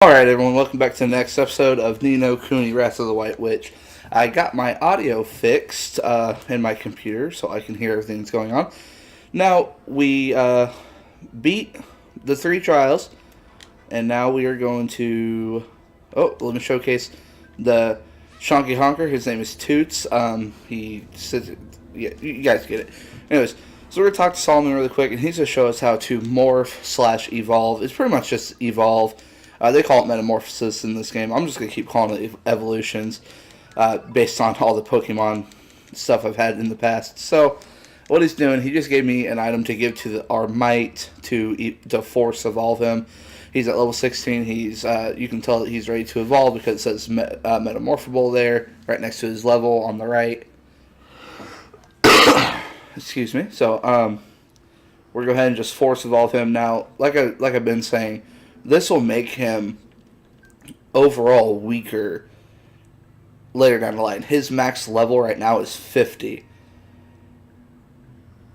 Alright, everyone, welcome back to the next episode of Nino Kuni Wrath of the White Witch. I got my audio fixed in my computer so I can hear everything that's going on. Now, we beat the 3 trials, and now we are going to. Oh, let me showcase the Shonky Honker. His name is Toots. He says. Yeah, you guys get it. Anyways, so we're going to talk to Solomon really quick, and he's going to show us how to morph/evolve. It's pretty much just evolve. They call it metamorphosis in this game. I'm just going to keep calling it evolutions based on all the Pokemon stuff I've had in the past. So, what he's doing, he just gave me an item to give to our Might to force evolve him. He's at level 16. He's you can tell that he's ready to evolve because it says metamorphable there, right next to his level on the right. Excuse me. So, we're going to go ahead and just force evolve him. Now, like I've been saying, this will make him overall weaker later down the line. His max level right now is 50.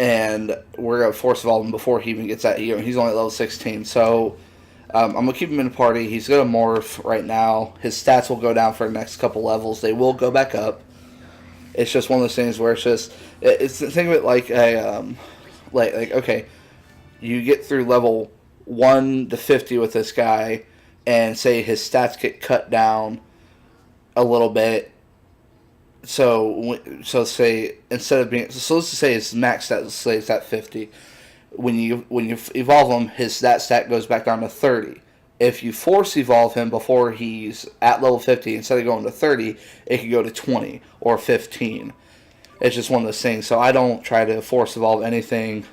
And we're going to force evolve him before he even gets that. He's only at level 16. So I'm going to keep him in a party. He's going to morph right now. His stats will go down for the next couple levels. They will go back up. It's just one of those things where it's just... think of it like a... okay, you get through level 1 to 50 with this guy, and say his stats get cut down a little bit. So say instead of being let's just say his max stat, let's say it's at 50. When you evolve him, that stat goes back down to 30. If you force evolve him before he's at level 50, instead of going to 30, it could go to 20 or 15. It's just one of those things. So I don't try to force evolve anything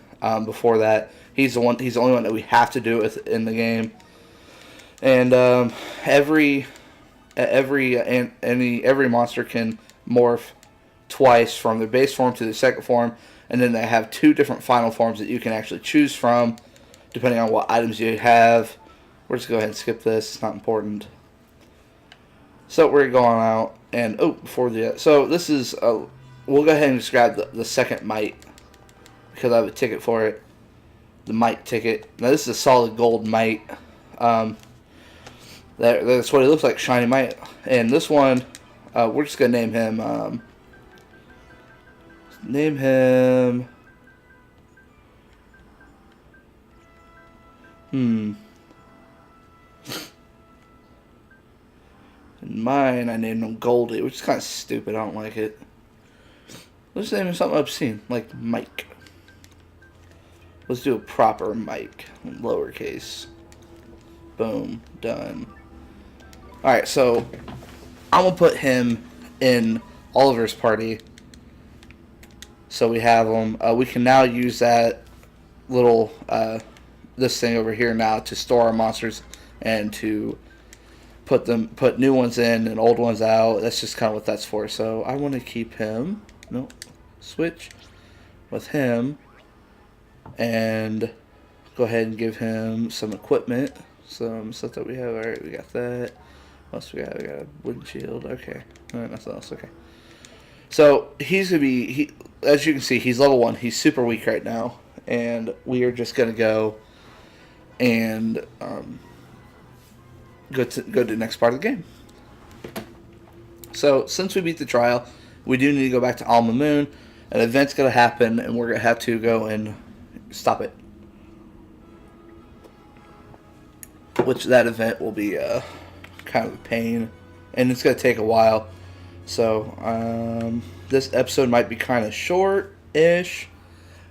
before that. He's the only one that we have to do it in the game. And every monster can morph twice from their base form to the second form, and then they have 2 different final forms that you can actually choose from, depending on what items you have. We're just going to go ahead and skip this. It's not important. So we're going out, and so this is we'll go ahead and just grab the second Might because I have a ticket for it. The Might ticket. Now this is a solid gold Might. That's what it looks like, shiny Might. And this one, we're just gonna name him. In mine, I named him Goldie, which is kind of stupid. I don't like it. Let's name him something obscene, like Mike. Let's do a proper Mike, lowercase. Boom, done. Alright, so I'm going to put him in Oliver's party. So we have him. We can now use that little, this thing over here now to store our monsters and to put new ones in and old ones out. That's just kind of what that's for. So I want to keep him. Nope. Switch with him. And go ahead and give him some equipment. Some stuff that we have. Alright, we got that. What else we got? We got a windshield. Okay. Alright, nothing else. Okay. So he's going to be, as you can see, he's level 1. He's super weak right now. And we are just going to go and go to the next part of the game. So since we beat the trial, we do need to go back to Alma Moon. An event's going to happen, and we're going to have to go and stop it. Which that event will be kind of a pain, and it's going to take a while. So this episode might be kind of short-ish.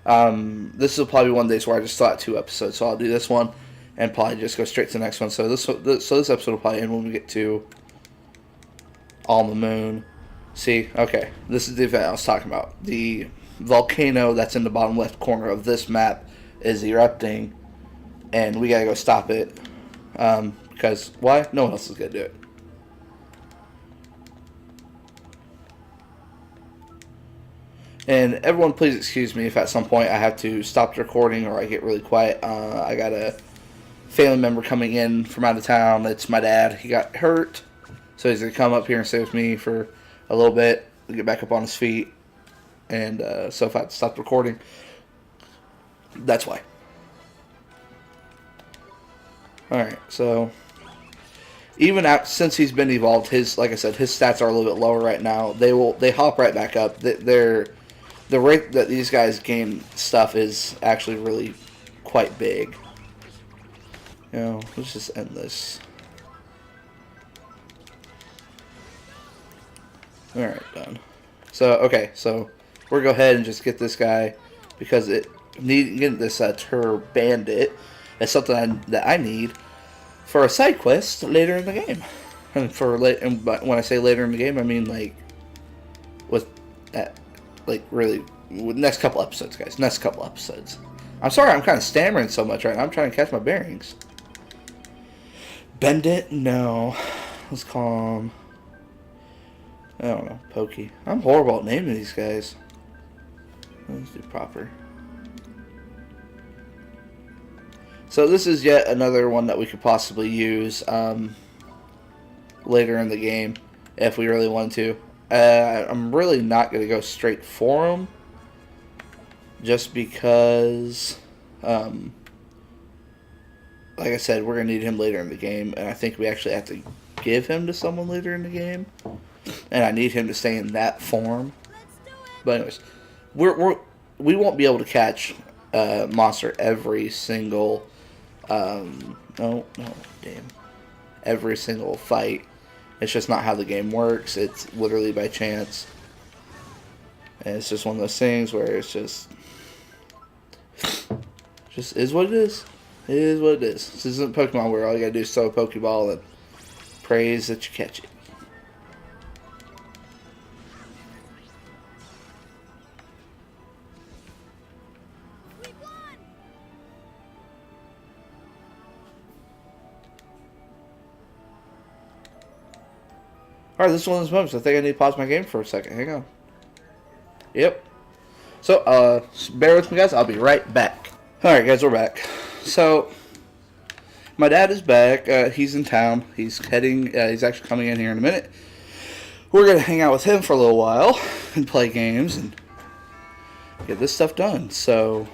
This will probably be one of these where I just thought 2 episodes, so I'll do this one and probably just go straight to the next one. So this episode will probably end when we get to Alma Moon. See, okay, this is the event I was talking about. The volcano that's in the bottom left corner of this map is erupting, and we gotta go stop it. Because why? No one else is gonna do it. And everyone, please excuse me if at some point I have to stop the recording or I get really quiet. I got a family member coming in from out of town. It's my dad. He got hurt, so he's gonna come up here and stay with me for a little bit, get back up on his feet. And so if I have to stop recording, that's why. Alright, so even out since he's been evolved, his like I said, his stats are a little bit lower right now. They hop right back up. The rate that these guys gain stuff is actually really quite big. You know, let's just end this. All right, done. So okay, so we're gonna go ahead and just get this guy because getting this Tur Bandit is something that I need for a side quest later in the game. And but when I say later in the game, I mean like with that, like really next couple episodes, guys. Next couple episodes. I'm sorry, I'm kind of stammering so much right now. I'm trying to catch my bearings. Bend it? No. Let's call him. I don't know. Pokey. I'm horrible at naming these guys. Let's do proper. So this is yet another one that we could possibly use later in the game if we really want to. I'm really not going to go straight for him just because, like I said, we're going to need him later in the game, and I think we actually have to give him to someone later in the game, and I need him to stay in that form. But anyways, we won't be able to catch monster every single every single fight. It's just not how the game works. It's literally by chance, and it's just one of those things where it's just is what it is. It is what it is. This isn't Pokemon where all you gotta do is throw a Pokeball and praise that you catch it. Alright, this is one of those moments. I think I need to pause my game for a second. Hang on. Yep. So, bear with me, guys. I'll be right back. Alright, guys, we're back. So, my dad is back. He's in town. He's heading, he's actually coming in here in a minute. We're going to hang out with him for a little while and play games and get this stuff done. So,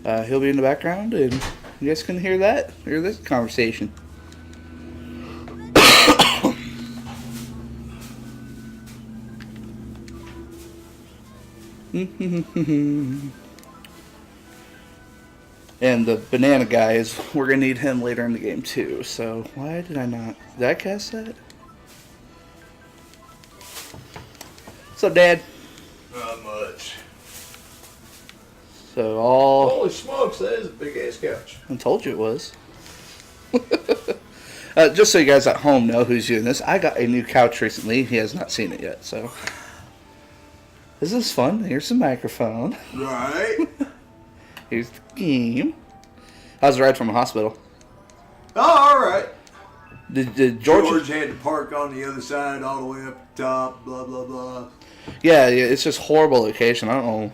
he'll be in the background and you guys can hear this conversation. And the banana guy we're going to need him later in the game too. So, why did I cast that? What's up, Dad? Not much. So, Holy smokes, that is a big ass couch. I told you it was. Just so you guys at home know who's doing this, I got a new couch recently. He has not seen it yet, so. This is fun. Here's the microphone. Right. Here's the game. How's the ride from the hospital? Oh, alright. Did George had to park on the other side all the way up the top, blah, blah, blah. Yeah, it's just horrible location. I don't know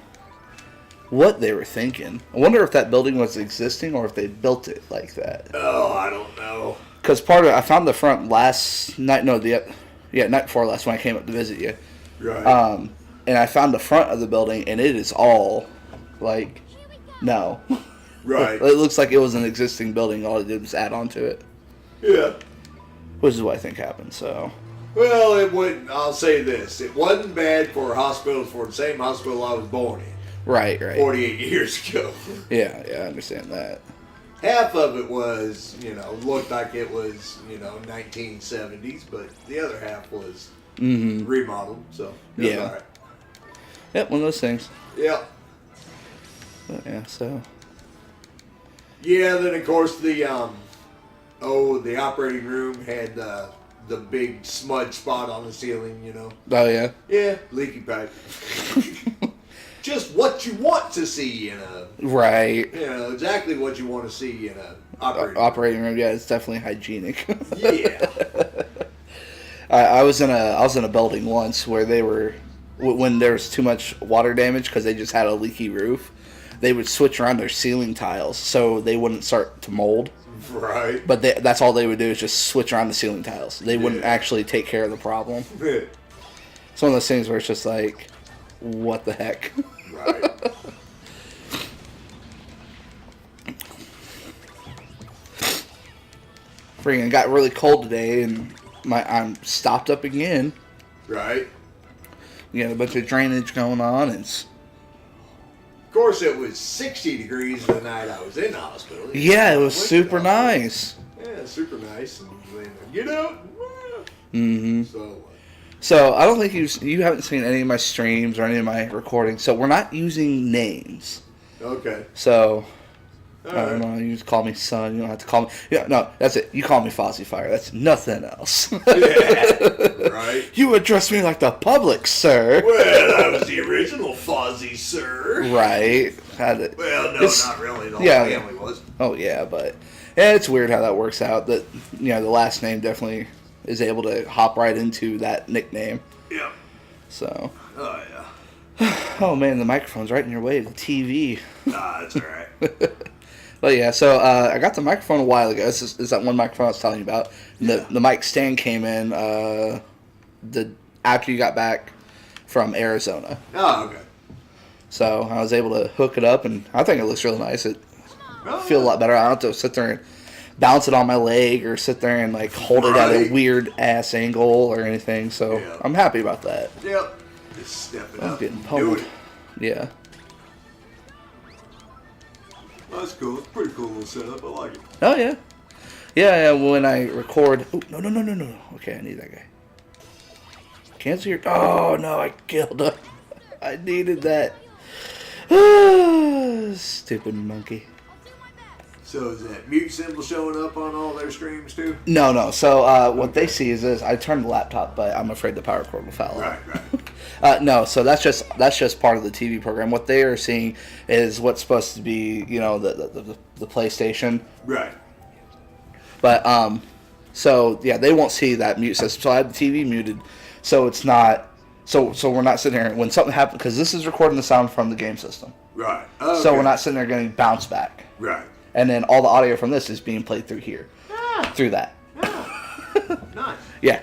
what they were thinking. I wonder if that building was existing or if they built it like that. Oh, I don't know. Because I found the front last night, night before last when I came up to visit you. Right. And I found the front of the building, and it is all, like, no. Right. It looks like it was an existing building. All it did was add on to it. Yeah. Which is what I think happened, so. Well, it wouldn't. I'll say this. It wasn't bad for hospitals for the same hospital I was born in. Right. 48 years ago. Yeah, I understand that. Half of it was, looked like it was, 1970s, but the other half was remodeled, so. Yeah. All right. Yep, one of those things. Yep. But yeah, so. Yeah, then of course the operating room had the big smudge spot on the ceiling, Oh, yeah? Yeah, leaky pipe. Just what you want to see in a... Right. Exactly what you want to see in a operating room. Yeah, it's definitely hygienic. Yeah. I was in a building once where they were... When there was too much water damage because they just had a leaky roof, they would switch around their ceiling tiles so they wouldn't start to mold. Right. But that's all they would do is just switch around the ceiling tiles. They wouldn't actually take care of the problem. It's one of those things where it's just like, what the heck? Right. freaking got really cold today, and I'm stopped up again. Right. You got a bunch of drainage going on, and of course, it was 60 degrees the night I was in the hospital. Yeah, it was super nice. Yeah, super nice. And then, get out. Mm-hmm. So I don't think you haven't seen any of my streams or any of my recordings, so we're not using names. Okay. So, all I don't right. know, you just call me son, you don't have to call me... Yeah, no, that's it. You call me Fozzie Fire. That's nothing else. Yeah, right. You address me like the public, sir. Well, I was the original Fozzie, sir. Right. Well, no, not really. The whole family was. Oh, yeah, but... Yeah, it's weird how that works out. That, the last name definitely is able to hop right into that nickname. Yeah. So... Oh, yeah. Oh, man, the microphone's right in your way. The TV. Nah, that's all right. But yeah, so I got the microphone a while ago. This is that one microphone I was telling you about. Yeah. The mic stand came in after you got back from Arizona. Oh, okay. So I was able to hook it up, and I think it looks really nice. It feels a lot better. I don't have to sit there and bounce it on my leg or sit there and like hold it at a weird ass angle or anything. So Yeah. I'm happy about that. Yep. Just step it I'm up. getting and pummeled. do it. Yeah. Well, that's cool. It's a pretty cool little setup. I like it. Oh yeah. Yeah. When I record. Oh no. Okay, I need that guy. Cancel your. Oh no, I killed him. I needed that. Stupid monkey. So is that mute symbol showing up on all their streams too? No. So what they see is this. I turned the laptop, but I'm afraid the power cord will foul out. Right. No, so that's just part of the TV program. What they are seeing is what's supposed to be, the PlayStation. Right. But so yeah, they won't see that mute system. So I have the TV muted, so it's not. So we're not sitting here when something happens, because this is recording the sound from the game system. Right. Okay. So we're not sitting there getting bounce back. Right. And then all the audio from this is being played through here. Through that. Nice. Yeah.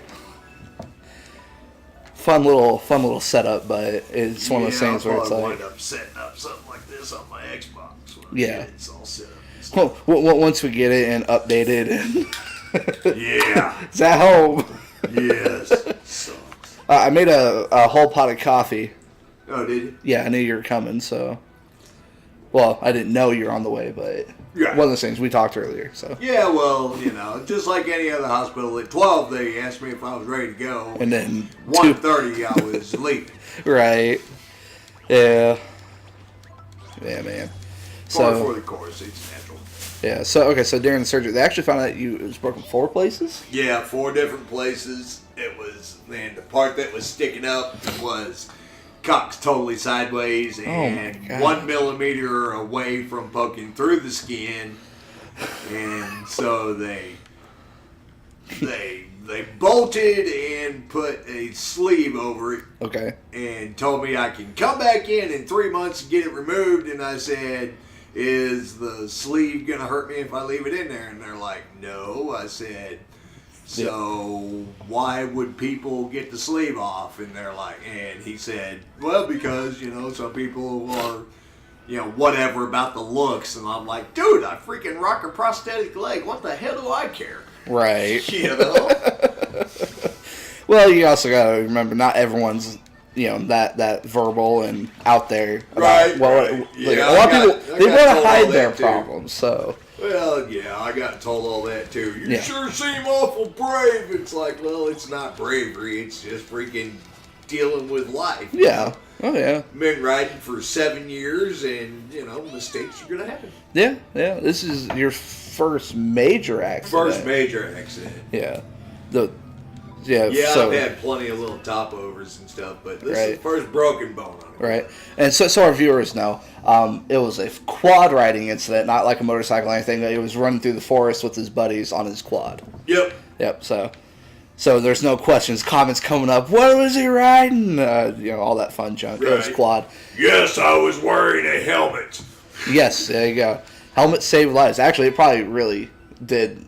Fun little setup, but it's one of those things where it's I'll like... wind up setting up something like this on my Xbox. Yeah. It's all set up. Well, once we get it and updated and... Yeah. It's at home. Yes. Sucks. I made a whole pot of coffee. Oh, did you? Yeah, I knew you were coming, so... Well, I didn't know you were on the way, but... Yeah. One of those things we talked earlier, so... Yeah, well, just like any other hospital, at 12 they asked me if I was ready to go. And then... 1:30 I was leaving. Right. Yeah. Yeah, man. Par for the course, it's natural. Yeah, so during the surgery, they actually found out it was broken 4 places? Yeah, 4 different places. It was, and the part that was sticking up was cocked totally sideways and 1 millimeter away from poking through the skin. And so they bolted and put a sleeve over it. Okay. And told me I can come back in 3 months and get it removed. And I said, is the sleeve going to hurt me if I leave it in there? And they're like, no. I said, so why would people get the sleeve off? And they're like, and he said, well, because, some people are, whatever about the looks. And I'm like, dude, I freaking rock a prosthetic leg. What the hell do I care? Right. Well, you also got to remember, not everyone's, that verbal and out there. Right. Well, Yeah, a lot of people, they want to hide their problems, so. Well, yeah, I got told all that too. You Yeah. sure seem awful brave. It's like, well, it's not bravery. It's just freaking dealing with life. Yeah. Oh, yeah. Been riding for 7 years, and, mistakes are going to happen. Yeah. This is your first major accident. First major accident. Yeah. Yeah, so, I've had plenty of little topovers and stuff, but this Right. is the first broken bone on it. Right. And so our viewers know, it was a quad riding incident, not like a motorcycle or anything. It was running through the forest with his buddies on his quad. Yep. So there's no questions, comments coming up. What was he riding? All that fun junk. Right. It was quad. Yes, I was wearing a helmet. Yes, there you go. Helmet saved lives. Actually, it probably really did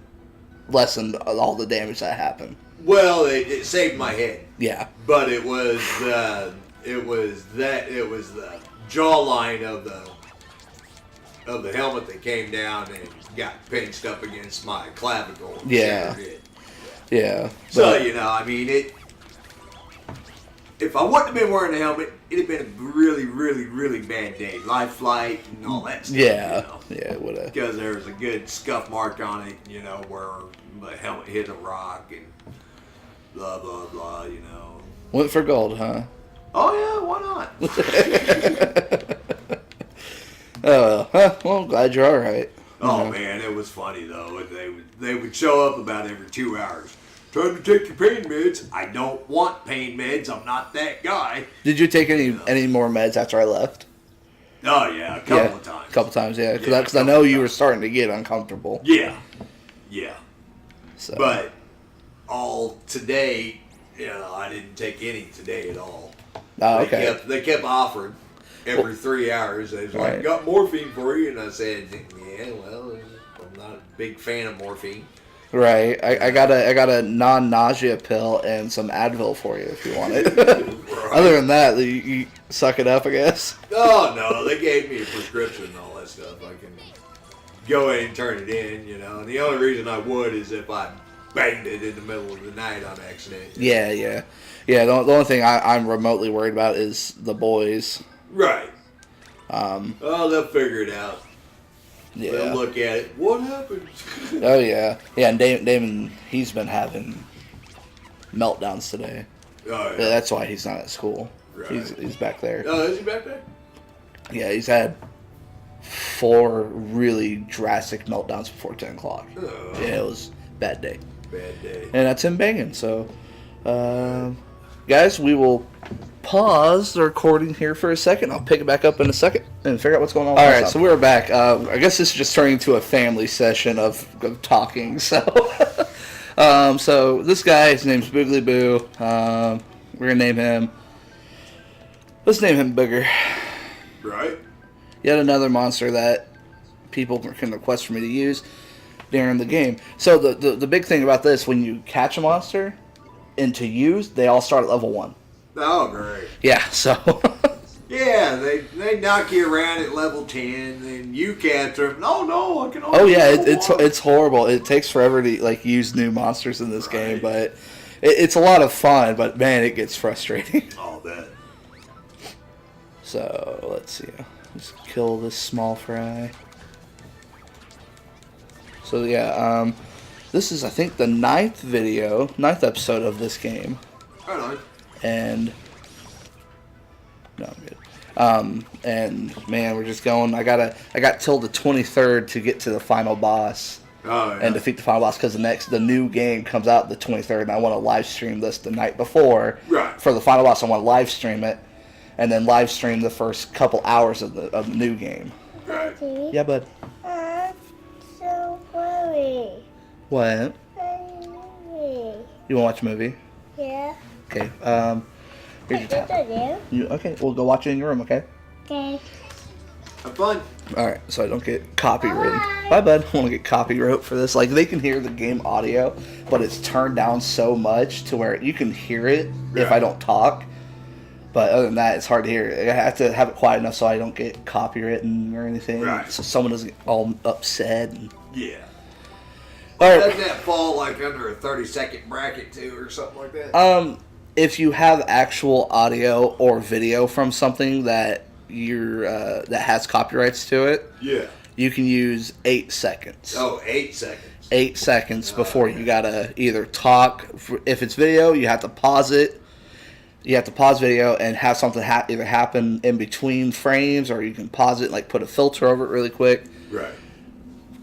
lessen all the damage that happened. Well, it saved my head. Yeah. But it was the jawline of of the helmet that came down and got pinched up against my clavicle. And Yeah. shattered it. Yeah. So, I mean, if I wouldn't have been wearing the helmet, it'd have been a really, really, really bad day. Life flight and all that stuff. Yeah. Yeah, it would have. Because there was a good scuff mark on it, where the helmet hit a rock and blah, blah, blah, Went for gold, huh? Oh, yeah, why not? Oh, well, I'm glad you're all right. Oh, man, it was funny, though. They would show up about every 2 hours. Time to take your pain meds. I don't want pain meds. I'm not that guy. Did you take any more meds after I left? Oh, yeah, a couple of times. A couple times, yeah. Because I know you were starting to get uncomfortable. Yeah. So. But all today, I didn't take any today at all. Oh, okay. They kept offering every 3 hours. They was like, got morphine for you. And I said, yeah, well, I'm not a big fan of morphine. Right. I got a non-nausea pill and some Advil for you if you want it. Right. Other than that, you suck it up, I guess. Oh, no. They gave me a prescription and all that stuff. I can go in and turn it in, And the only reason I would is if I banged it in the middle of the night on accident. Yeah. The only thing I'm remotely worried about is the boys. Right. Oh, they'll figure it out. Yeah. They'll look at it. What happened? Oh, yeah. Yeah, and Damon, he's been having meltdowns today. Oh, yeah. That's why he's not at school. Right. He's back there. Oh, is he back there? Yeah, he's had 4 really drastic meltdowns before 10 o'clock. Oh. Yeah, it was a bad day. Bad day. And that's him banging. So, guys, we will pause the recording here for a second. I'll pick it back up in a second and figure out what's going on. All right, so we're back. I guess this is just turning into a family session of talking. So, so this guy, his name's Boogly Boo. We're gonna name him. Let's name him Booger. Right. Yet another monster that people can request for me to use during the game. So the big thing about this, when you catch a monster and to use, they all start at level 1. Oh, great. Yeah, so... yeah, they knock you around at level 10, and you capture them. No, I can only... Oh, yeah, it's horrible. It takes forever to, use new monsters in this game, but it's a lot of fun, but, man, it gets frustrating. I'll bet. So, let's see. Let's kill this small fry. So, yeah, this is, I think, the 9th episode of this game. Right on. And no, I'm good. And man, we're just going. I got till the 23rd to get to the final boss and defeat the final boss because the new game comes out the 23rd, and I want to live stream this the night before. Right. For the final boss, I want to live stream it, and then live stream the first couple hours of the new game. Right. Yeah, bud. I'm so worried. What? I'm worried. You want to watch a movie? Yeah. Okay. Here's your tab. Okay. Okay, we'll go watch it in your room. Okay. Okay. Have fun. All right, so I don't get copywritten. Bye, bud. I want to get copyright for this. They can hear the game audio, but it's turned down so much to where you can hear it if I don't talk. But other than that, it's hard to hear. I have to have it quiet enough so I don't get copywritten or anything. Right. So someone doesn't get all upset. Yeah. All right. Doesn't that fall under a 30-second bracket too, or something like that? If you have actual audio or video from something that that has copyrights to it, yeah, you can use 8 seconds. Oh, 8 seconds. 8 seconds before you gotta either talk. If it's video, you have to pause it. You have to pause video and have something either happen in between frames, or you can pause it, put a filter over it really quick. Right.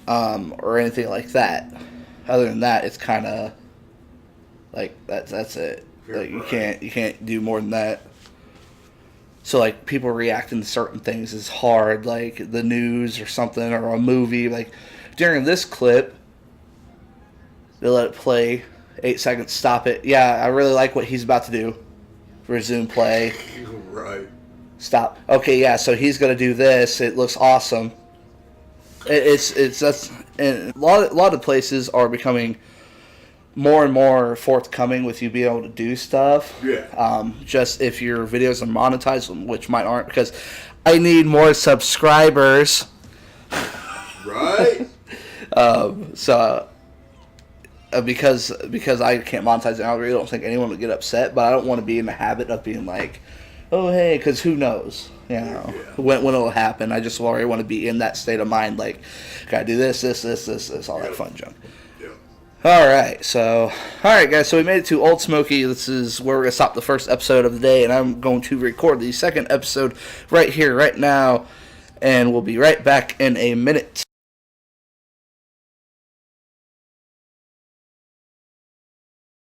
Or anything like that. Other than that, it's kind of that's it. You can't do more than that. So people reacting to certain things is hard, like the news or something or a movie. During this clip, they let it play 8 seconds, stop it. Yeah, I really like what he's about to do. Resume play. Right. Stop. Okay, yeah. So he's gonna do this. It looks awesome. That's and a lot of places are becoming more and more forthcoming with you being able to do stuff. Yeah. Just if your videos are monetized, which mine aren't, because I need more subscribers. So because I can't monetize an algorithm, I don't think anyone would get upset. But I don't want to be in the habit of being like, oh hey, because who knows, when it'll happen. I just already want to be in that state of mind, like, gotta do this, all that fun junk. All right, guys. So we made it to Old Smokey. This is where we're gonna stop the first episode of the day, and I'm going to record the second episode right here, right now, and we'll be right back in a minute.